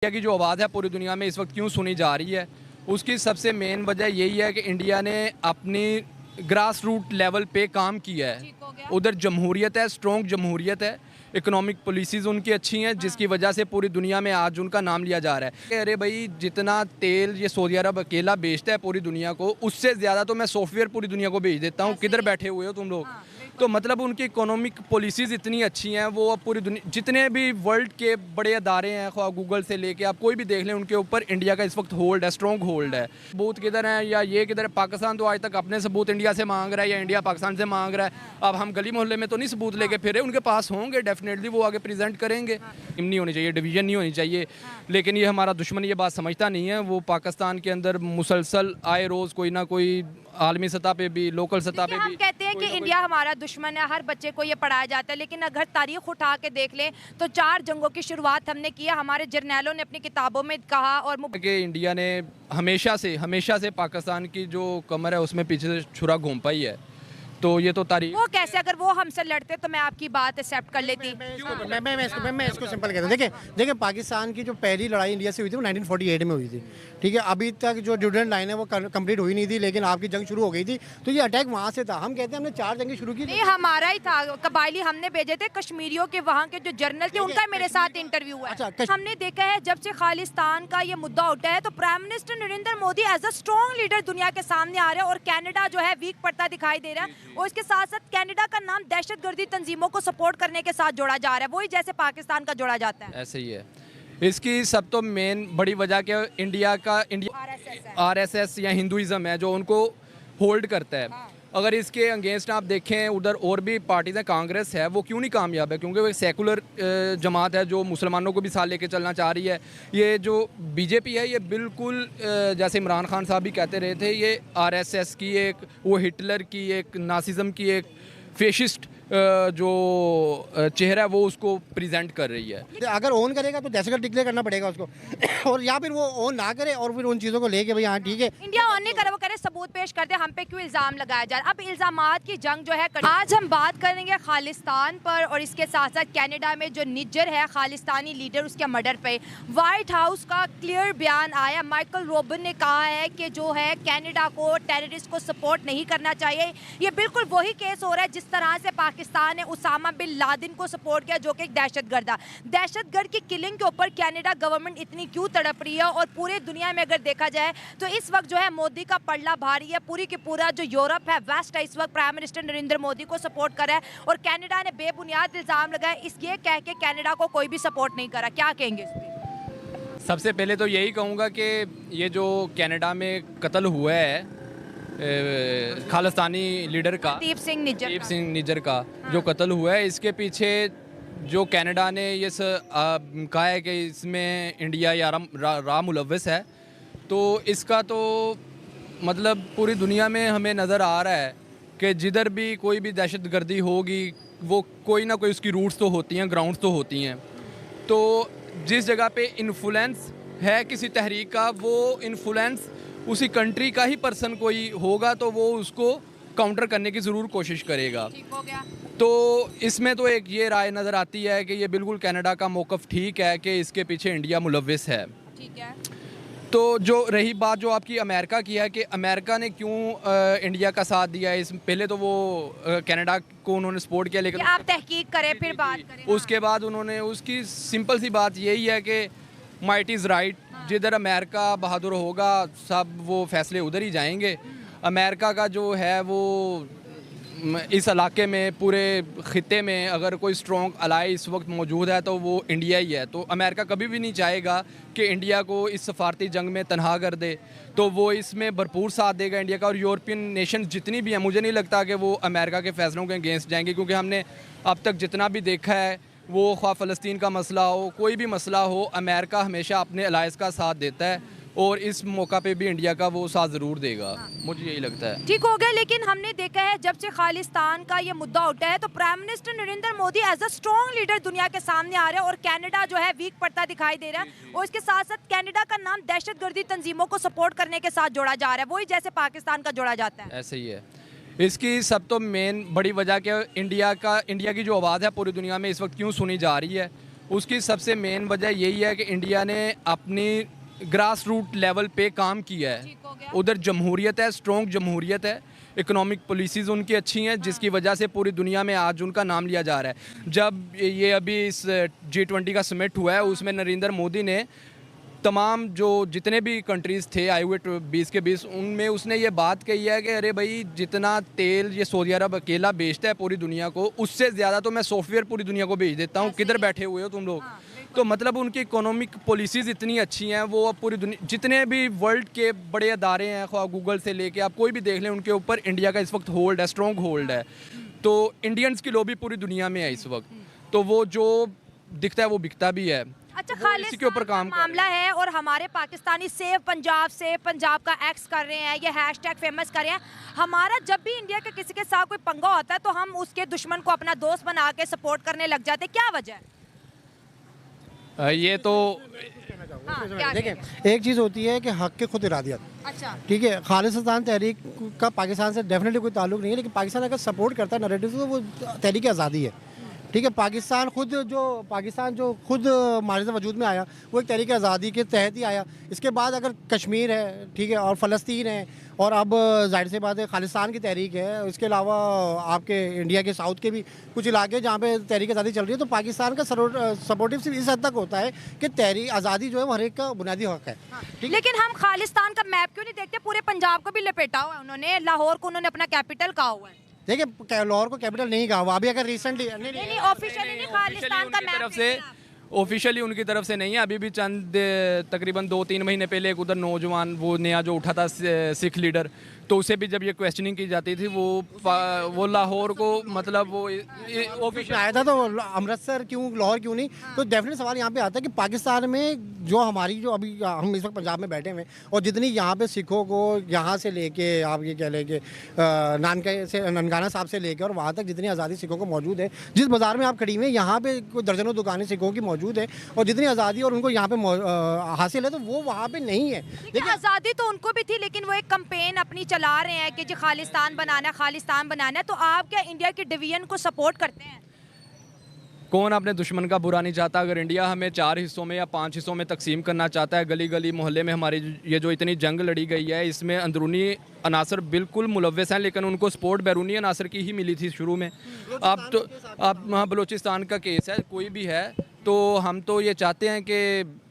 India की जो आवाज़ है पूरी दुनिया में इस वक्त क्यों सुनी जा रही है, उसकी सबसे मेन वजह यही है कि इंडिया ने अपनी ग्रास रूट लेवल पे काम किया है। उधर जमहूरियत है, स्ट्रॉन्ग जमहूरियत है, इकोनॉमिक पॉलिसीज़ उनकी अच्छी हैं, जिसकी वजह से पूरी दुनिया में आज उनका नाम लिया जा रहा है कि अरे भाई जितना तेल ये सऊदी अरब अकेला बेचता है पूरी दुनिया को, उससे ज़्यादा तो मैं सॉफ्टवेयर पूरी दुनिया को भेज देता हूँ। किधर बैठे हुए हो तुम लोग? तो मतलब उनकी इकोनॉमिक पॉलिसीज़ इतनी अच्छी हैं, वो अब पूरी दुनिया जितने भी वर्ल्ड के बड़े अदारे हैं, ख्वाह गूगल से लेके आप कोई भी देख लें, उनके ऊपर इंडिया का इस वक्त होल्ड है, स्ट्रॉन्ग होल्ड है। सबूत किधर है या ये किधर है? पाकिस्तान तो आज तक अपने सबूत इंडिया से मांग रहा है या इंडिया पाकिस्तान से मांग रहा है। अब हम गली मोहल्ले में तो नहीं सबूत लेके फिरे, उनके पास होंगे, डेफिनेटली वो आगे प्रेजेंट करेंगे। नहीं होनी चाहिए, डिवीजन नहीं होनी चाहिए, लेकिन ये हमारा दुश्मन ये बात समझता नहीं है। वो पाकिस्तान के अंदर मुसलसल आए रोज़ कोई ना कोई आलमी सतह पे भी, लोकल सतह पे भी हम कहते हैं कि इंडिया हमारा दुश्मन है, हर बच्चे को ये पढ़ाया जाता है, लेकिन अगर तारीख उठा के देख लें तो 4 जंगों की शुरुआत हमने किया, हमारे जर्नैलों ने अपनी किताबों में कहा। और कि इंडिया ने हमेशा से पाकिस्तान की जो कमर है उसमें पीछे से छुरा घूम पाई है। तो ये तो तारीख वो कैसे, अगर वो हमसे लड़ते तो मैं आपकी बात एक्सेप्ट कर लेती। मैं इसको सिंपल कहता हूँ। देखिए पाकिस्तान की जो पहली लड़ाई इंडिया से हुई थी वो 1948 में हुई थी, ठीक है। अभी तक जो ड्यूरेंट लाइन है वो कंप्लीट हुई नहीं थी, लेकिन आपकी जंग शुरू हो गई थी, तो ये अटैक वहाँ से था। हम कहते हैं हमने 4 जंगें शुरू की, नहीं हमारा ही था, कबायली हमने भेजे थे, कश्मीरियों के वहाँ के जो जर्नल थे उनका मेरे साथ इंटरव्यू हुआ है। हमने देखा है जब से खालिस्तान का ये मुद्दा उठा है तो prime minister Narendra Modi as a strong leader दुनिया के सामने आ रहे हैं, और कनाडा जो है वीक पड़ता दिखाई दे रहा है। और इसके साथ साथ कनाडा का नाम दहशतगर्दी तंजीमों को सपोर्ट करने के साथ जोड़ा जा रहा है, वही जैसे पाकिस्तान का जोड़ा जाता है। ऐसे ही है। इसकी सब तो मेन बड़ी वजह कि इंडिया आरएसएस या हिंदुइज्म है जो उनको होल्ड करता है। अगर इसके अगेंस्ट आप देखें उधर और भी पार्टीज हैं, कांग्रेस है, वो क्यों नहीं कामयाब है? क्योंकि वो एक सेकुलर जमात है जो मुसलमानों को भी साथ लेके चलना चाह रही है। ये जो बीजेपी है ये बिल्कुल जैसे इमरान खान साहब भी कहते रहे थे, ये आरएसएस की एक, वो हिटलर की एक, नासिज्म की एक फेशिस्ट जो चेहरा है वो उसको प्रेजेंट कर रही है। अगर ओन करेगा तो दहशतगर्द डिक्लेयर करना पड़ेगा उसको और या फिर वो ओन ना करे और फिर उन चीज़ों को लेके भाई हाँ ठीक है इंडिया ऑन नहीं करे, वो करे सबूत पेश करते, हम पे क्यों इल्जाम लगाया जा रहा है। अब इल्जामात की जंग जो है, आज हम बात करेंगे खालिस्तान पर, और इसके साथ साथ कनाडा में जो निज्जर है खालिस्तानी लीडर, उसके मर्डर पे व्हाइट हाउस का क्लियर बयान आया। माइकल रोबिन ने कहा है कि जो है कनाडा को टेररिस्ट को सपोर्ट नहीं करना चाहिए। ये बिल्कुल वही केस हो रहा है जिस तरह से पाकिस्तान ने उसामा बिन लादेन को सपोर्ट किया, जो कि एक दहशतगर्द की किलिंग के ऊपर कनाडा गवर्नमेंट इतनी क्यों तड़प रही है। और पूरे दुनिया में अगर देखा जाए तो इस वक्त जो है मोदी का पलड़ा भारी है, पूरी की पूरा जो यूरोप है, वेस्ट है, इस वक्त प्राइम मिनिस्टर नरेंद्र मोदी को सपोर्ट कर रहा है। और कनाडा ने बेबुनियाद इल्जाम लगाया, इस ये कह के कनाडा को कोई भी सपोर्ट नहीं करा। क्या कहेंगे इस पर? सबसे पहले तो यही कहूँगा कि ये जो कनाडा में कत्ल हुआ है खालिस्तानी लीडर का, दीप सिंह निज्जर का जो कत्ल हुआ है, इसके पीछे जो कनाडा ने ये कहा है कि इसमें इंडिया या रा मुलव्वस है, तो इसका तो मतलब पूरी दुनिया में हमें नज़र आ रहा है कि जिधर भी कोई भी दहशतगर्दी होगी वो कोई ना कोई उसकी रूट्स तो होती हैं, ग्राउंड्स तो होती हैं। तो जिस जगह पे इन्फ्लुएंस है किसी तहरीक का, वो इन्फ्लुएंस उसी कंट्री का ही पर्सन कोई होगा तो वो उसको काउंटर करने की ज़रूर कोशिश करेगा। ठीक हो गया। तो इसमें तो एक ये राय नज़र आती है कि ये बिल्कुल कनाडा का मौक़िफ़ ठीक है कि इसके पीछे इंडिया मुलव्विस है। ठीक है। तो जो रही बात जो आपकी अमेरिका की है कि अमेरिका ने क्यों इंडिया का साथ दिया है, इस पहले तो वो कनाडा को उन्होंने सपोर्ट किया, लेकिन आप तहकीक करें फिर बात करें। उसके बाद उन्होंने, उसकी सिंपल सी बात यही है कि माइट इज़ राइट। जिधर अमेरिका बहादुर होगा सब वो फैसले उधर ही जाएंगे। अमेरिका का जो है वो इस इलाके में, पूरे ख़ित्ते में अगर कोई स्ट्रॉन्ग अलाई इस वक्त मौजूद है तो वो इंडिया ही है। तो अमेरिका कभी भी नहीं चाहेगा कि इंडिया को इस सफारती जंग में तनहा कर दे, तो वो इसमें भरपूर साथ देगा इंडिया का। और यूरोपियन नेशंस जितनी भी हैं, मुझे नहीं लगता कि वो अमेरिका के फैसलों के अगेंस्ट जाएंगे, क्योंकि हमने अब तक जितना भी देखा है, वो ख्वाह फ़लस्तीन का मसला हो, कोई भी मसला हो, अमेरिका हमेशा अपने अलायंस का साथ देता है, और इस मौका पे भी इंडिया का वो साथ ज़रूर देगा। मुझे यही लगता है। ठीक हो गया। लेकिन हमने देखा है जब से खालिस्तान का ये मुद्दा उठा है तो prime minister Narendra Modi as a strong leader दुनिया के सामने आ रहे हैं, और कनाडा जो है वीक पड़ता दिखाई दे रहा है। और इसके साथ साथ कनाडा का नाम दहशतगर्दी तंजीमों को सपोर्ट करने के साथ जोड़ा जा रहा है, वही जैसे पाकिस्तान का जोड़ा जाता है। ऐसे ही है। इसकी सब तो मेन बड़ी वजह कि इंडिया की जो आवाज़ है पूरी दुनिया में इस वक्त क्यों सुनी जा रही है, उसकी सबसे मेन वजह यही है कि इंडिया ने अपनी ग्रास रूट लेवल पे काम किया ठीक हो है। गया। उधर जमहूरियत है, स्ट्रॉन्ग जमहूरियत है, इकोनॉमिक पॉलिसीज़ उनकी अच्छी हैं, जिसकी वजह से पूरी दुनिया में आज उनका नाम लिया जा रहा है। जब ये अभी इस G20 का समिट हुआ है, उसमें नरेंद्र मोदी ने तमाम जो जितने भी कंट्रीज़ थे आए हुए 20 के 20, उनमें उसने ये बात कही है कि अरे भाई, जितना तेल ये सऊदी अरब अकेला बेचता है पूरी दुनिया को, उससे ज़्यादा तो मैं सॉफ्टवेयर पूरी दुनिया को बेच देता हूँ। किधर बैठे हुए हो तुम लोग? तो मतलब उनकी इकोनॉमिक पॉलिसीज़ इतनी अच्छी हैं, वो अब पूरी दुनिया जितने भी वर्ल्ड के बड़े अदारे हैं, ख्वाह गूगल से लेके आप कोई भी देख लें, उनके ऊपर इंडिया का इस वक्त होल्ड है, स्ट्रॉन्ग होल्ड है। तो इंडियंस की लॉबी पूरी दुनिया में है इस वक्त, तो वो जो दिखता है वो बिकता भी है। अच्छा, वो इसी के ऊपर काम कर रहे हैं। मामला है और हमारे पाकिस्तानी सेव पंजाब से पंजाब का एक्स कर रहे हैं, ये हैशटैग फेमस कर रहे हैं। हमारा जब भी इंडिया के किसी के साथ कोई पंगा होता है तो हम उसके दुश्मन को अपना दोस्त बना के सपोर्ट करने लग जाते हैं, क्या वजह है? ये तो हाँ, क्या देखें, कहेंगे? एक चीज़ होती है कि हक के खुद इरादियत, अच्छा, ठीक है। खालिस्तान तहरीक का पाकिस्तान से डेफिनेटली कोई ताल्लुक नहीं है, लेकिन पाकिस्तान अगर सपोर्ट करता है नैरेटिव तो वो तहरीक आज़ादी है, ठीक है। पाकिस्तान जो खुद हमारे से वजूद में आया वो एक तहरीक आज़ादी के तहत ही आया। इसके बाद अगर कश्मीर है, ठीक है, और फ़लस्तीन है, और अब जाहिर सी बात है खालिस्तान की तहरीक है। इसके अलावा आपके इंडिया के साउथ के भी कुछ इलाके जहाँ पे तहरीक आज़ादी चल रही है, तो पाकिस्तान का सपोर्टिव सिर्फ इस हद तक होता है कि तहरीक आज़ादी जो है वो हर एक का बुनियादी हक है, ठीक है। लेकिन हम खालिस्तान का मैप क्यों नहीं देखते? पूरे पंजाब को भी लपेटा हुआ है उन्होंने, लाहौर को उन्होंने अपना कैपिटल कहा हुआ है। देखिए, लाहौर को कैपिटल नहीं कहा हुआ, अभी अगर रिसेंटली नहीं, ऑफिशियली नहीं, खालिस्तान का मैप तरफ से ऑफिशियली उनकी तरफ से नहीं है। अभी भी चंद तकरीबन 2-3 महीने पहले एक उधर नौजवान वो नया जो उठा था सिख लीडर, तो उसे भी जब ये क्वेश्चनिंग की जाती थी वो लाहौर को मतलब वो ऑफिशियल आया था, तो अमृतसर क्यों, लाहौर क्यों नहीं? तो डेफिनेट सवाल यहाँ पे आता है कि पाकिस्तान में जो हमारी जो अभी हम इस वक्त पंजाब में बैठे हुए हैं, और जितनी यहाँ पे सिखों को यहाँ से लेके आप ये कह लें कि ननकाना साहब से लेके और वहाँ तक जितनी आज़ादी सिखों को मौजूद है, जिस बाज़ार में आप खड़ी हुई हैं यहाँ पे कोई दर्जनों दुकानें सिखों की मौजूद है, और जितनी आज़ादी और उनको यहाँ पे हासिल है, तो वो वहाँ पे नहीं है। देखिए, आज़ादी तो उनको भी थी, लेकिन वो एक कंपेन अपनी चला रहे हैं कि जी खालिस्तान बनाना है, खालिस्तान बनाना है। तो आप क्या इंडिया के डिवीजन को सपोर्ट करते हैं? कौन अपने दुश्मन का बुरा नहीं चाहता? अगर इंडिया हमें 4 हिस्सों में या 5 हिस्सों में तकसीम करना चाहता है, गली गली मोहल्ले में हमारी ये जो इतनी जंग लड़ी गई है, इसमें अंदरूनी अनासर बिल्कुल मुलव्वस हैं, लेकिन उनको सपोर्ट बैरूनी अनासर की ही मिली थी शुरू में। अब तो हाँ, बलूचिस्तान का केस है, कोई भी है, तो हम तो ये चाहते हैं कि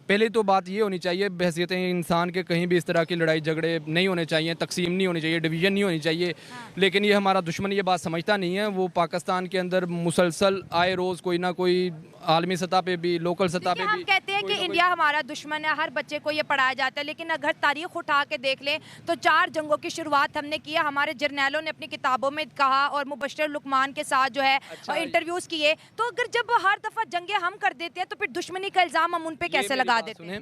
पहले तो बात ये होनी चाहिए, बहसीत इंसान के कहीं भी इस तरह की लड़ाई झगड़े नहीं होने चाहिए, तकसीम नहीं होनी चाहिए, डिवीज़न नहीं होनी चाहिए। लेकिन ये हमारा दुश्मन ये बात समझता नहीं है। वो पाकिस्तान के अंदर मुसलसल आए रोज़ कोई ना कोई आलमी सतह पे भी, लोकल सतह पे हम भी कहते हैं कि इंडिया हमारा दुश्मन है, हर बच्चे को ये पढ़ाया जाता है, लेकिन अगर तारीख उठा के देख लें तो 4 जंगों की शुरुआत हमने किया, हमारे जर्नैलों ने अपनी किताबों में कहा, और मुबश्शिर लुकमान के साथ जो है इंटरव्यूज़ किए। तो अगर जब हर दफ़ा जंगें हम कर देते हैं तो फिर दुश्मनी का इल्ज़ाम हम उन पे कैसे लगा देते हैं?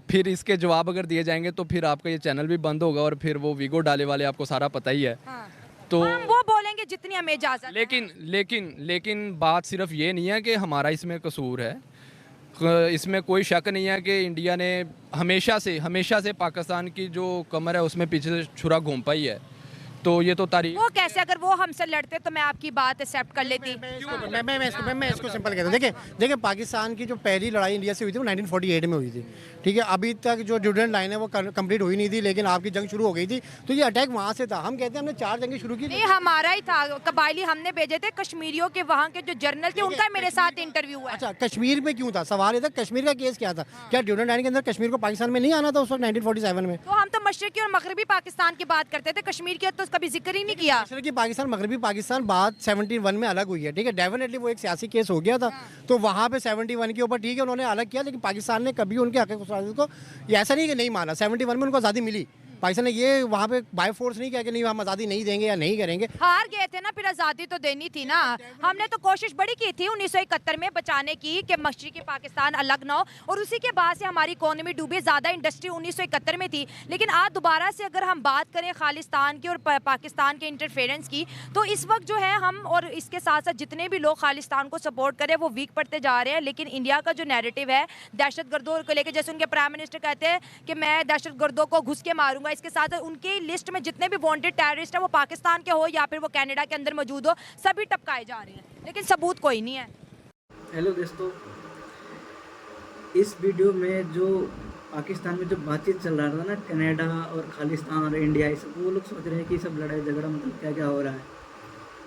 फिर इसके जवाब अगर दिए जाएंगे तो फिर आपका ये चैनल भी बंद होगा, और फिर वो वीगो डाले वाले आपको सारा पता ही है। तो हम वो बोलेंगे जितनी हमें इजाज़त है। लेकिन बात सिर्फ ये नहीं है कि हमारा इसमें कसूर है। इसमें कोई शक नहीं है कि इंडिया ने हमेशा से पाकिस्तान की जो कमर है उसमें पीछे से छुरा घूम पाई है। तो ये तो तारीख वो कैसे? अगर वो हमसे लड़ते तो मैं आपकी बात एक्सेप्ट कर लेती। मैं इसको सिंपल कहता हूँ। देखिए, पाकिस्तान की जो पहली लड़ाई इंडिया से हुई थी वो 1948 में हुई थी, ठीक है। अभी तक जो ड्यूडेंट लाइन है वो कंप्लीट हुई नहीं थी, लेकिन आपकी जंग शुरू हो गई थी, तो ये अटैक वहाँ से था। हम कहते हैं हमने 4 जंगें शुरू की। नहीं, हमारा ही था, कबायली हमने भेजे थे, कश्मीरियों के वहाँ के जो जर्नल थे उनका मेरे साथ इंटरव्यू हुआ है। अच्छा, कश्मीर में क्यों था? सवाल ये था कश्मीर का केस क्या था? क्या ड्यूडेंट लाइन के अंदर कश्मीर को पाकिस्तान में नहीं आना था उस वक्त 1947 में? तो हम तो मशरकी और मगरबी पाकिस्तान की बात करते थे, कश्मीर की तो कभी जिक्र ही नहीं किया। मशरकी पाकिस्तान मगरबी पाकिस्तान बात 71 में अलग हुई है, ठीक है। डेफिनेटली वो एक सियासी केस हो गया था, तो वहाँ पे 71 के ऊपर ठीक है उन्होंने अलग किया, लेकिन पाकिस्तान ने कभी उनके हक़ को ऐसा नहीं कि नहीं माना। 71 में उनको आज़ादी मिली, पाकिस्तान ने ये वहाँ पे बाय फोर्स नहीं किया कि नहीं हम आज़ादी नहीं देंगे या नहीं करेंगे। हार गए थे ना, फिर आज़ादी तो देनी थी ना। हमने तो कोशिश बड़ी की थी 1971 में बचाने की कि मशरकी पाकिस्तान अलग ना हो, और उसी के बाद से हमारी इकोनॉमी डूबी। ज़्यादा इंडस्ट्री 1971 में थी, लेकिन आज दोबारा से अगर हम बात करें खालिस्तान की और पाकिस्तान के इंटरफेरेंस की, तो इस वक्त जो है हम और इसके साथ साथ जितने भी लोग खालिस्तान को सपोर्ट करें वो वीक पड़ते जा रहे हैं। लेकिन इंडिया का जो नैरेटिव है दहशत गर्दों को लेकर, जैसे उनके प्राइम मिनिस्टर कहते हैं कि मैं दहशत गर्दों को घुस के मारूंगा, इसके साथ उनकी लिस्ट में जितने भी वांटेड टेररिस्ट है वो पाकिस्तान के हो या फिर वो कनाडा के अंदर मौजूद हो, सभी टपकाए जा रहे हैं, लेकिन सबूत कोई नहीं है। हेलो दोस्तों, इस वीडियो में जो पाकिस्तान में जो बातचीत चल रहा था ना, कनाडा और खालिस्तान और इंडिया, ये सब वो लोग सोच रहे हैं कि सब लड़ाई झगड़ा मतलब क्या क्या हो रहा है,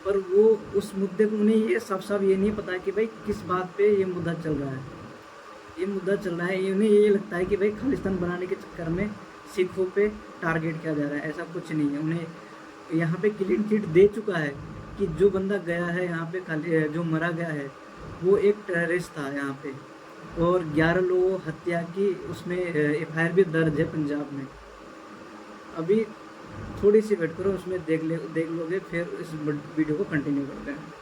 पर वो उस मुद्दे को उन्हें ये साफ साफ ये नहीं पता कि भाई किस बात पे ये मुद्दा चल रहा है। ये मुद्दा चल रहा है, उन्हें ये लगता है कि भाई खालिस्तान बनाने के चक्कर में सिखों पे टारगेट किया जा रहा है। ऐसा कुछ नहीं है। उन्हें यहाँ पे क्लीन चिट दे चुका है कि जो बंदा गया है यहाँ पे, खाली जो मरा गया है वो एक टेररिस्ट था यहाँ पे, और 11 लोगों हत्या की उसमें FIR भी दर्ज है पंजाब में। अभी थोड़ी सी वेट करो, उसमें देख लोगे, फिर इस वीडियो को कंटिन्यू करते हैं।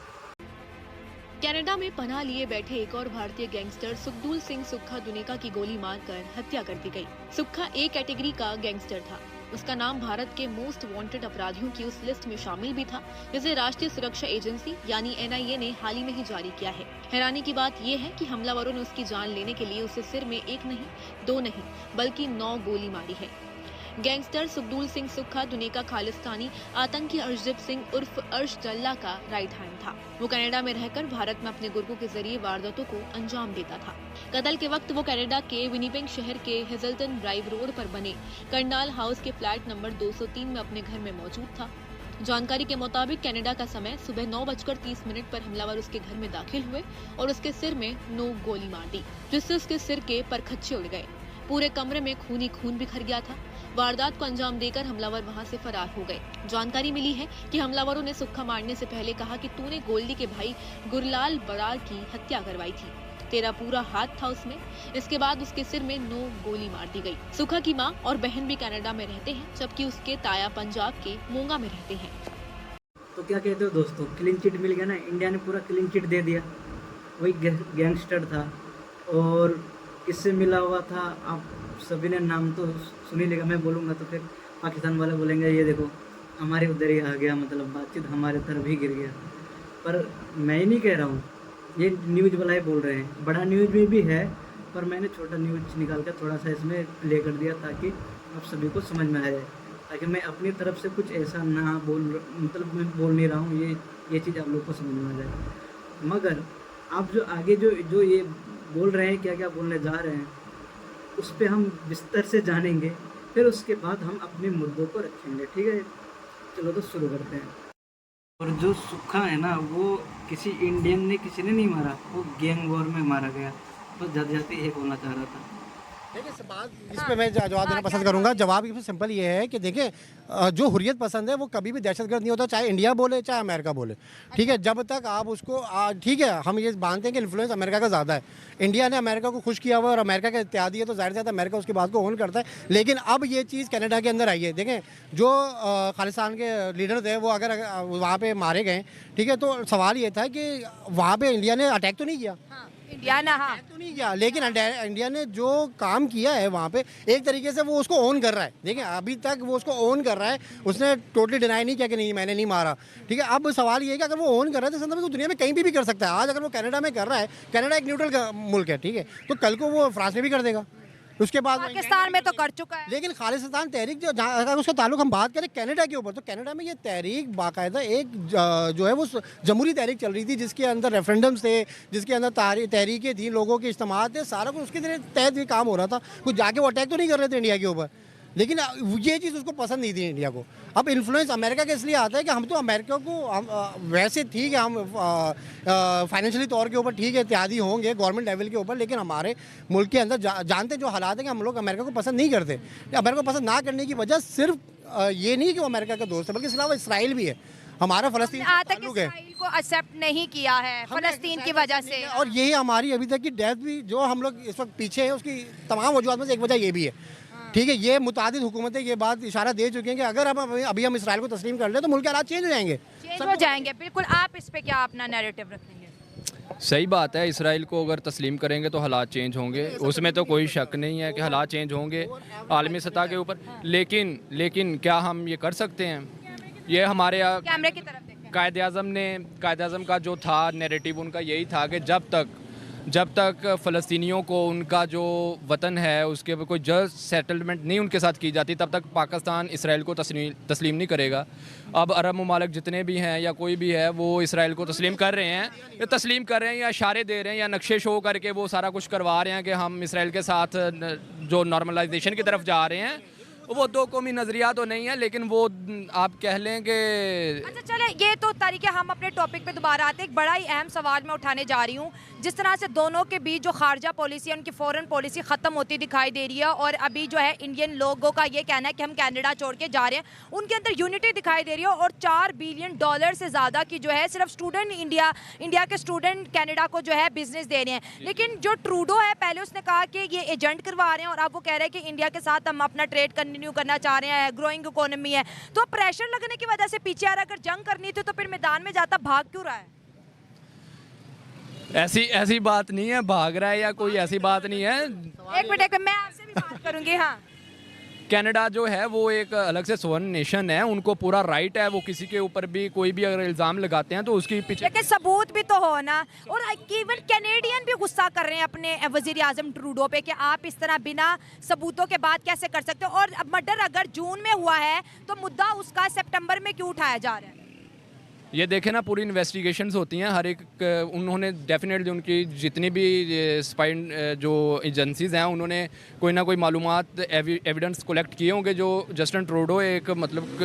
कनाडा में पनाह लिए बैठे एक और भारतीय गैंगस्टर सुखदूल सिंह सुक्खा दुनेका की गोली मारकर हत्या कर दी गई। सुक्खा A कैटेगरी का गैंगस्टर था। उसका नाम भारत के मोस्ट वांटेड अपराधियों की उस लिस्ट में शामिल भी था, जिसे राष्ट्रीय सुरक्षा एजेंसी यानी NIA ने हाल ही में ही जारी किया है। हैरानी की बात यह है कि हमलावरों ने उसकी जान लेने के लिए उसे सिर में 1 नहीं, 2 नहीं, बल्कि 9 गोली मारी है। गैंगस्टर सुखदूल सिंह सुक्खा दुनेका खालिस्तानी आतंकी अर्शदीप सिंह उर्फ अर्श जल्ला का राइट हैंड था। वो कनाडा में रहकर भारत में अपने गुर्गों के जरिए वारदातों को अंजाम देता था। कत्ल के वक्त वो कनाडा के विनिपेग शहर के हेजल्टन ड्राइव रोड पर बने कर्नाल हाउस के फ्लैट नंबर 203 में अपने घर में मौजूद था। जानकारी के मुताबिक कनाडा का समय सुबह 9:30 पर हमलावर उसके घर में दाखिल हुए और उसके सिर में 9 गोली मार दी, जिससे उसके सिर के परखच्चे उड़ गए। पूरे कमरे में खून ही खून बिखर गया था। वारदात को अंजाम देकर हमलावर वहां से फरार हो गए। जानकारी मिली है कि हमलावरों ने सुक्खा मारने से पहले कहा कि तूने गोल्डी के भाई गुरलाल बरार की हत्या करवाई थी, तेरा पूरा हाथ था उसमें। इसके बाद उसके सिर में 9 गोली मार दी गई। सुक्खा की मां और बहन भी कनाडा में रहते हैं, जबकि उसके ताया पंजाब के मोंगा में रहते हैं। तो क्या कहते हो दोस्तों, क्लीन चिट मिल गया ना, इंडिया ने पूरा क्लीन चिट दे दिया। वही गैंगस्टर था और इससे मिला हुआ था। आप सभी ने नाम तो सुन ही लेगा, मैं बोलूँगा तो फिर पाकिस्तान वाले बोलेंगे ये देखो हमारे उधर ही आ गया, मतलब बातचीत हमारे तरफ ही गिर गया। पर मैं ही नहीं कह रहा हूँ, ये न्यूज़ वाला ही बोल रहे हैं। बड़ा न्यूज़ में भी है, पर मैंने छोटा न्यूज़ निकाल कर थोड़ा सा इसमें प्ले कर दिया ताकि आप सभी को समझ में आ जाए, ताकि मैं अपनी तरफ से कुछ ऐसा ना मतलब मैं बोल नहीं रहा हूँ, ये चीज़ आप लोग को समझ में आ जाए। मगर आप जो आगे जो ये बोल रहे हैं, क्या क्या बोलने जा रहे हैं, उस पर हम विस्तार से जानेंगे, फिर उसके बाद हम अपने मुद्दों को रखेंगे। ठीक है, चलो तो शुरू करते हैं। और जो सुक्खा है ना, वो किसी इंडियन ने किसी ने नहीं मारा, वो गैंग वॉर में मारा गया। बस जाते जाते ये बोलना चाह रहा था। देखिए इस पे मैं जवाब देना पसंद करूंगा। जवाब इसमें सिंपल ये है कि देखिए जो हुर्रियत पसंद है वो कभी भी दहशतगर्द नहीं होता, चाहे इंडिया बोले चाहे अमेरिका बोले। ठीक है, जब तक आप उसको ठीक है, हम ये मानते हैं कि इन्फ्लुएंस अमेरिका का ज़्यादा है। इंडिया ने अमेरिका को खुश किया हुआ और अमेरिका का इत्यादि है, तो जाहिर सी अमेरिका उसकी बात को ऑन करता है। लेकिन अब ये चीज़ कनाडा के अंदर आई है। देखें, जो खालिस्तान के लीडर थे वो अगर वहाँ पर मारे गए, ठीक है, तो सवाल ये था कि वहाँ पर इंडिया ने अटैक तो नहीं किया, इंडिया ना तो नहीं किया, लेकिन इंडिया ने जो काम किया है वहाँ पे एक तरीके से वो उसको ओन कर रहा है। देखिए अभी तक वो उसको ओन कर रहा है, उसने टोटली डिनाई नहीं किया कि नहीं मैंने नहीं मारा। ठीक है, अब सवाल ये है कि अगर वो ओन कर रहा है तो संदर्भ में दुनिया में कहीं भी कर सकता है। आज अगर वो कनाडा में कर रहा है, कनाडा एक न्यूट्रल मुल्क है, ठीक है, तो कल को वो फ्रांस में भी कर देगा, उसके बाद पाकिस्तान में तो कर चुका है। लेकिन खालिस्तान तहरीक जो जहाँ अगर उसका ताल्लुक हम बात करें कनाडा के ऊपर, तो कनाडा में ये तहरीक बाकायदा एक जो है वो जमहूरी तहरीक चल रही थी, जिसके अंदर रेफरेंडम्स थे, जिसके अंदर तहरीकें थी, लोगों के इज्तिमा थे, सारा कुछ उसके तहत भी काम हो रहा था। कुछ जाके वो अटैक तो नहीं कर रहे थे इंडिया के ऊपर, लेकिन ये चीज़ उसको पसंद नहीं थी इंडिया को। अब इन्फ्लुएंस अमेरिका का इसलिए आता है कि हम तो अमेरिका को वैसे ठीक है, हम फाइनेंशियली तौर के ऊपर ठीक है इत्यादि होंगे गवर्नमेंट लेवल के ऊपर, लेकिन हमारे मुल्क के अंदर जानते हैं जो हालात है कि हम लोग अमेरिका को पसंद नहीं करते। अमेरिका को पसंद ना करने की वजह सिर्फ ये नहीं कि वो अमेरिका का दोस्त है, बल्कि इसके अलावा इसराइल भी है, हमारा फ़लस्तीन ताल्लुक है, इसराइल को एक्सेप्ट नहीं किया है फ़लस्तीन की वजह से। और यही हमारी अभी तक की डेथ भी जो हम लोग इस वक्त पीछे हैं उसकी तमाम वजूहत में से एक वजह ये भी है। ठीक है, ये मुतादिद हुकूमतें ये बात इशारा दे चुकी हैं कि अगर अभी हम इसराइल को तस्लीम कर ले तो मुल्क के हालात चेंज हो जाएंगे, चेंज हो जाएंगे। बिल्कुल, आप इस पे क्या अपना नैरेटिव रखेंगे? सही बात है, इसराइल को अगर तस्लीम करेंगे तो हालात चेंज होंगे, उसमें तो कोई शक नहीं है कि हालात चेंज होंगे आलमी सतह के ऊपर। लेकिन क्या हम ये कर सकते हैं? ये हमारे कैमरे की तरफ देखें। कायद आज़म का जो था नैरेटिव उनका यही था कि जब तक जब तक फ़लस्तीनियों को उनका जो वतन है उसके ऊपर कोई जस्ट सेटलमेंट नहीं उनके साथ की जाती, तब तक पाकिस्तान इसराइल को तस्लीम नहीं करेगा। अब अरब ममालिक जितने भी हैं या कोई भी है वो इसराइल को तस्लीम कर रहे हैं, या तस्लीम कर रहे हैं या इशारे दे रहे हैं या नक्शे शो करके वो सारा कुछ करवा रहे हैं कि हम इसराइल के साथ जो नॉर्मलाइजेशन की तरफ जा रहे हैं। वो दो कौमी नज़रिया तो नहीं है, लेकिन वो आप कह लें कि अच्छा चले, ये तो तरीके हम अपने टॉपिक पे दोबारा आते हैं। एक बड़ा ही अहम सवाल मैं उठाने जा रही हूँ। जिस तरह से दोनों के बीच जो खारजा पॉलिसी है उनकी फॉरेन पॉलिसी ख़त्म होती दिखाई दे रही है, और अभी जो है इंडियन लोगों का ये कहना है कि हम कनाडा छोड़ के जा रहे हैं, उनके अंदर यूनिटी दिखाई दे रही है। और $4 बिलियन से ज़्यादा की जो है सिर्फ स्टूडेंट इंडिया के स्टूडेंट कनाडा को जो है बिजनेस दे रहे हैं। लेकिन जो ट्रूडो है पहले उसने कहा कि ये एजेंट करवा रहे हैं, और अब वो कह रहे हैं कि इंडिया के साथ हम अपना ट्रेड कंटिन्यू करना चाह रहे हैं, ग्रोइंग इकोनॉमी है। तो प्रेशर लगने की वजह से पीछे आ रहा है। अगर जंग करनी थी तो फिर मैदान में जाता, भाग क्यों रहा है? ऐसी बात नहीं है, भाग रहा है या कोई ऐसी बात नहीं है। एक मिनट मैं आपसे भी बात करूंगी। हाँ, कनाडा जो है वो एक अलग से सोवन नेशन है, उनको पूरा राइट है, वो किसी के ऊपर भी कोई भी अगर इल्ज़ाम लगाते हैं तो उसकी पीछे लेकिन सबूत भी तो हो ना। और इवन कैनेडियन भी गुस्सा कर रहे हैं अपने वजीर आजम ट्रूडो पे कि आप इस तरह बिना सबूतों के बात कैसे कर सकते हो। और मर्डर अगर जून में हुआ है तो मुद्दा उसका सितंबर में क्यों उठाया जा रहा है? ये देखें ना, पूरी इन्वेस्टिगेशंस होती हैं हर एक, उन्होंने डेफिनेटली उनकी जितनी भी स्पाई जो एजेंसीज हैं उन्होंने कोई ना कोई मालूमात एविडेंस कलेक्ट किए होंगे। जो जस्टिन ट्रूडो एक मतलब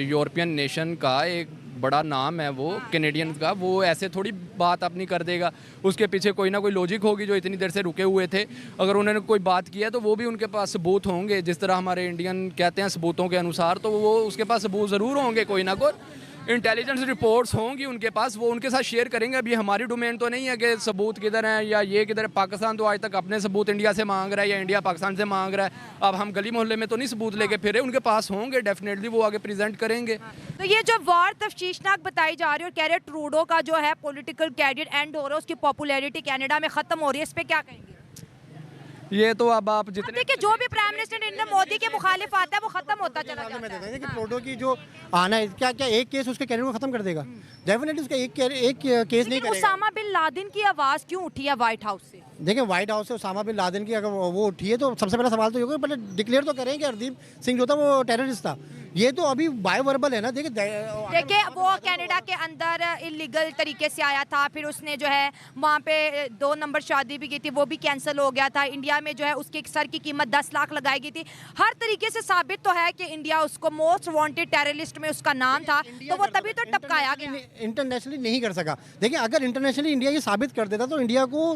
यूरोपियन नेशन का एक बड़ा नाम है, वो कैनेडियन का, वो ऐसे थोड़ी बात अपनी कर देगा। उसके पीछे कोई ना कोई लॉजिक होगी जो इतनी देर से रुके हुए थे। अगर उन्होंने कोई बात किया तो वो भी उनके पास सबूत होंगे, जिस तरह हमारे इंडियन कहते हैं सबूतों के अनुसार, तो वो उसके पास सबूत ज़रूर होंगे, कोई ना कोई इंटेलिजेंस रिपोर्ट्स होंगी उनके पास, वो उनके साथ शेयर करेंगे। अभी हमारी डोमेन तो नहीं है कि सबूत किधर हैं या ये किधर है। पाकिस्तान तो आज तक अपने सबूत इंडिया से मांग रहा है या इंडिया पाकिस्तान से मांग रहा है। अब हम गली मोहल्ले में तो नहीं सबूत लेके फिरे, उनके पास होंगे, डेफिनेटली वो आगे प्रेजेंट करेंगे। तो ये जो वॉर तफ्शीशनाक बताई जा रही है और कह रहे ट्रूडो का जो है पॉलिटिकल कैरियर एंड हो रहा है, उसकी पॉपुलैरिटी कनाडा में खत्म हो रही है, इस पे क्या कहेंगे? ये तो अब आप जितने देखिए जो भी प्राइम मिनिस्टर नरेंद्र मोदी के मुखालिफ आता है वो खत्म होता चला जाता मैं देता है। हूं कि ट्रूडो की जो आना है, क्या एक केस उसके कैरियर को खत्म कर देगा? डेफिनेटली उसका एक केस नहीं लेकिन करेगा। उसामा बिन लादेन की आवाज क्यों उठी है व्हाइट हाउस से? देखिए, व्हाइट हाउस से उसामा बिन लादेन की अगर वो उठी है तो सबसे पहला सवाल तो ये होगा, पहले डिक्लेयर तो करें कि हरदीप सिंह जो था वो टेररिस्ट था। ये तो अभी बाय वर्बल है ना। देखिए वो कनाडा के अंदर इलीगल तरीके से आया था, फिर उसने जो है वहाँ पे 2 नंबर शादी भी की थी, वो भी कैंसिल हो गया था। इंडिया में जो है उसके एक सर की कीमत 10 लाख लगाई गई थी। हर तरीके से साबित तो है कि इंडिया उसको मोस्ट वांटेड टेररिस्ट में उसका नाम था, तो वो तभी तो टपकाया गया। इंटरनेशनली नहीं कर सका। देखिए, अगर इंटरनेशनली इंडिया ये साबित कर देता तो इंडिया को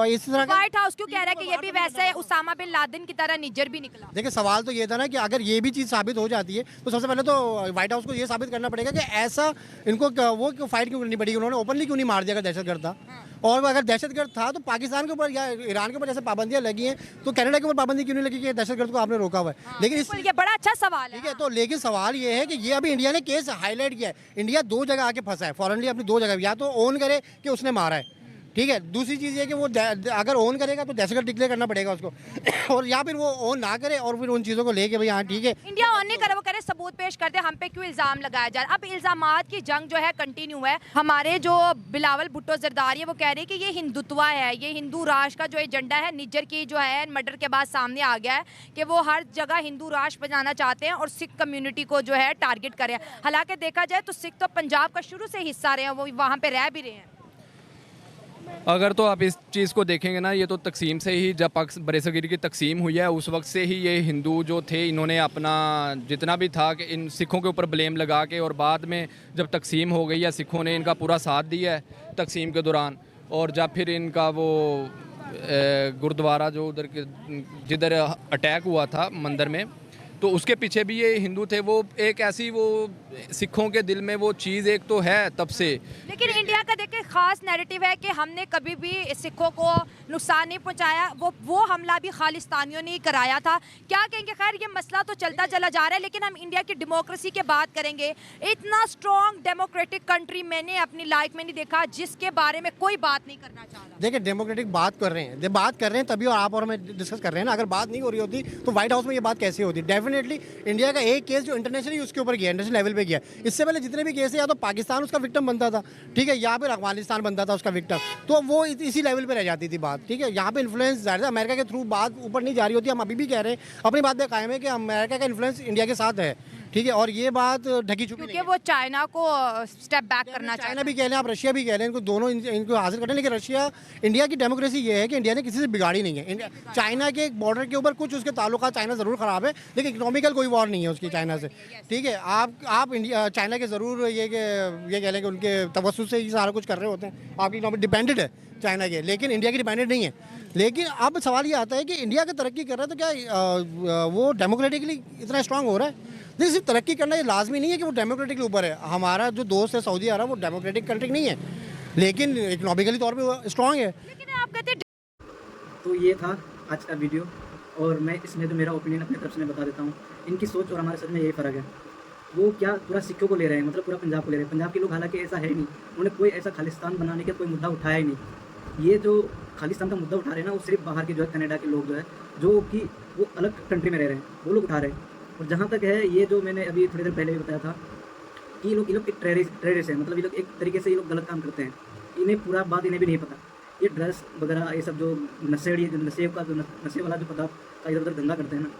इस तरह का व्हाइट हाउस क्यों कह रहा है कि ये भी वैसे उसामा बिन लादेन की तरह निज्जर भी निकला? देखिए, सवाल तो ये था ना कि अगर ये भी चीज़ साबित हो जाती है तो सबसे पहले तो व्हाइट हाउस को ये साबित करना पड़ेगा कि ऐसा इनको वो क्यों फाइट क्यों करनी पड़ी, उन्होंने ओपनली क्यों नहीं मार दिया अगर दहशतगर्द था। और अगर दहशतगर्द था तो पाकिस्तान के ऊपर या ईरान के ऊपर जैसे पाबंदियां लगी हैं तो कनाडा के ऊपर पाबंदी क्यों नहीं लगी कि दहशतगर्द को आपने रोका हुआ है? लेकिन इस ये बड़ा अच्छा सवाल है। ठीक है, तो लेकिन सवाल ये है कि ये अभी इंडिया ने केस हाईलाइट किया है। इंडिया 2 जगह आके फंसा है फॉरनली, अपनी 2 जगह, या तो ओन करे कि उसने मारा है, ठीक है। दूसरी चीज़ ये कि वो अगर ओन करेगा तो दहशतगर्द डिक्लेयर करना पड़ेगा उसको और या फिर वो ओन ना करे और फिर उन चीज़ों को लेके भाई हाँ ठीक है इंडिया ऑन नहीं करे, वो कह रहे सबूत पेश करते, हम पे क्यों इल्जाम लगाया जा रहा है। अब इल्जामात की जंग जो है कंटिन्यू है। हमारे जो बिलावल भुट्टो जरदारी है वो कह रहे हैं कि ये हिंदुत्व है, ये हिंदू राष्ट्र का जो एजेंडा है निज्जर की जो है मर्डर के बाद सामने आ गया है कि वो हर जगह हिंदू राष्ट्र बनाना चाहते हैं और सिख कम्युनिटी को जो है टारगेट कर रहे हैं। हालांकि देखा जाए तो सिख तो पंजाब का शुरू से हिस्सा रहे हैं, वो वहाँ पे रह भी रहे हैं। अगर तो आप इस चीज़ को देखेंगे ना, ये तो तकसीम से ही, जब बरसगीर की तकसीम हुई है उस वक्त से ही ये हिंदू जो थे इन्होंने अपना जितना भी था कि इन सिखों के ऊपर ब्लेम लगा के, और बाद में जब तकसीम हो गई है सिखों ने इनका पूरा साथ दिया है तकसीम के दौरान। और जब फिर इनका वो गुरुद्वारा जो उधर के जिधर अटैक हुआ था मंदिर में, तो उसके पीछे भी ये हिंदू थे। वो एक ऐसी वो सिखों के दिल में वो चीज़ एक तो है तब से। लेकिन इंडिया का देखिए खास नैरेटिव है कि हमने कभी भी सिखों को नुकसान नहीं पहुंचाया, वो हमला भी खालिस्तानियों ने ही कराया था। क्या कहेंगे? खैर ये मसला तो चलता चला जा रहा है, लेकिन हम इंडिया की डेमोक्रेसी की बात करेंगे। इतना स्ट्रॉन्ग डेमोक्रेटिक कंट्री मैंने अपनी लाइफ में नहीं देखा जिसके बारे में कोई बात नहीं करना चाह रहा। देखिए, डेमोक्रेटिक बात कर रहे हैं, बात कर रहे हैं तभी और आप और मैं डिस्कस कर रहे हैं ना। अगर बात नहीं हो रही होती तो व्हाइट हाउस में ये बात कैसे होती? डेफिनेटली इंडिया का एक केस जो इंटरनेशनली उसके ऊपर गया, इंटरनेशनल लेवल पे किया है। इससे पहले जितने भी केस है या तो पाकिस्तान उसका विक्टिम बनता था, ठीक है, या फिर अफगानिस्तान बनता था उसका विक्टिम, तो वो इसी लेवल पे रह जाती थी बात, ठीक है। यहाँ पे इन्फ्लुएंस ज़्यादा अमेरिका के थ्रू बात ऊपर नहीं जा रही होती। हम अभी भी कह रहे हैं, अपनी बात पे कायम है कि अमेरिका का इन्फ्लुएंस इंडिया के साथ है, ठीक है, और ये बात ढकी छुपी नहीं क्योंकि है। वो चाइना को स्टेप बैक करना चाइना चाहता भी कह लें, आप रशिया भी कह लें, इनको दोनों इनको हासिल करना है। लेकिन रशिया, इंडिया की डेमोक्रेसी ये है कि इंडिया ने किसी से बिगाड़ी नहीं है। चाइना के बॉर्डर के ऊपर कुछ उसके ताल्लुकात चाइना ज़रूर ख़राब है, लेकिन इकोनॉमिकल कोई वॉर नहीं है उसकी चाइना से, ठीक है। आप इंडिया चाइना के ज़रूर ये कह लें कि उनके तवस्सुस से ही सारा कुछ कर रहे होते हैं, आपकी इकोनॉमी डिपेंडेड है चाइना के, लेकिन इंडिया की डिपेंडेड नहीं है। लेकिन अब सवाल ये आता है कि इंडिया का तरक्की कर रहा है तो क्या वो डेमोक्रेटिकली इतना स्ट्रांग हो रहा है? देखिए, सिर्फ तरक्की करना ये लाजमी नहीं है कि वो डेमोक्रेटिक के ऊपर है। हमारा जो दोस्त है सऊदी अरब, वो डेमोक्रेटिक कंट्री नहीं है, लेकिन इकोनॉमिकली तौर पे स्ट्रांग है। लेकिन आप कहते हैं तो ये था आज का वीडियो, और मैं इसमें जो मेरा ओपिनियन अपनी तरफ से मैं बता देता हूँ। इनकी सोच और हमारे सच में यही फ़र्क है। वो क्या पूरा सिक्कों को ले रहे हैं, मतलब पूरा पंजाब को ले रहे हैं। पंजाब के लोग हालांकि ऐसा है नहीं, उन्होंने कोई ऐसा खालिस्तान बनाने का कोई मुद्दा उठाया ही नहीं। ये जो खालिस्तान का मुद्दा उठा रहे हैं ना, वो सिर्फ बाहर के जो है कनाडा के लोग जो है, जो कि वो अलग कंट्री में रह रहे हैं, वो लोग उठा रहे हैं। और जहाँ तक है ये जो मैंने अभी थोड़ी देर पहले भी बताया था कि ये लोग एक टेररिस्ट है, मतलब ये लोग एक तरीके से ये लोग गलत काम करते हैं। इन्हें पूरा बात इन्हें भी नहीं पता। ये ड्रग्स वगैरह ये सब जो नशे वाला जो पदार्थ का इधर उधर धंधा करते हैं ना,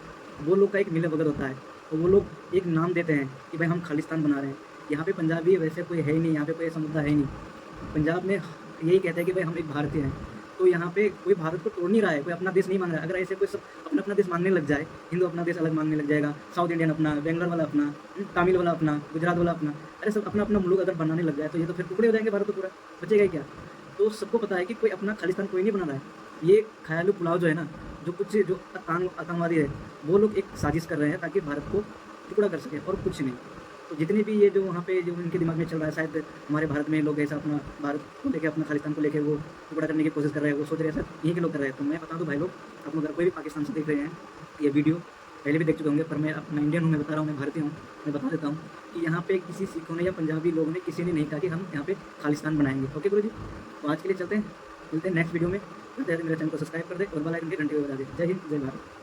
वो लोग का एक मिले वगैरह होता है। तो वो लोग एक नाम देते हैं कि भाई हम खालिस्तान बना रहे हैं। यहाँ पे पंजाबी वैसे कोई है ही नहीं, यहाँ पे कोई ऐसा मुद्दा है ही नहीं। पंजाब में यही कहते हैं कि भाई हम एक भारतीय हैं। तो यहाँ पे कोई भारत को तोड़ नहीं रहा है, कोई अपना देश नहीं मान रहा है। अगर ऐसे कोई सब अपना अपना देश मानने लग जाए, हिंदू अपना देश अलग मानने लग जाएगा, साउथ इंडियन अपना, बेंगलोर वाला अपना, तमिल वाला अपना, गुजरात वाला अपना, अरे सब अपना अपना मुल्क अगर बनाने लग जाए तो ये तो फिर टुकड़े हो जाएंगे, भारत तो पूरा बचेगा ही क्या। तो सबको पता है कि कोई अपना खालिस्तान कोई नहीं बना रहा है। ये ख्यालू पुलाव जो है ना, जो कुछ जो आतंकवादी है, वो लोग एक साजिश कर रहे हैं ताकि भारत को टुकड़ा कर सके, और कुछ नहीं। तो जितने भी ये जो वहाँ पे जो उनके दिमाग में चल रहा है, शायद हमारे भारत में लोग ऐसा अपना भारत को लेके, अपना खालिस्तान को लेके वो टुकड़ा करने की कोशिश कर रहे हैं, वो सोच रहे हैं सर यहीं के लोग कर रहे हैं। तो मैं बता दूँ भाई लोग, आप लोग अगर कोई भी पाकिस्तान से देख रहे हैं ये वीडियो, पहले भी देख चुके होंगे, पर मैं अपना इंडियन हूँ, मैं बता रहा हूँ, मैं भारतीय हूँ, मैं बता देता हूँ कि यहाँ पे किसी सिखों ने या पंजाबी लोगों ने किसी ने नहीं कहा कि हम यहाँ पे खालिस्तान बनाएंगे। ओके गुरु जी, तो आज के लिए चलते हैं, मिलते हैं नेक्स्ट वीडियो में। मेरे चैनल को सब्सक्राइब कर दे और बेल आइकन की घंटी को बजा दे। जय हिंद, जय भारत।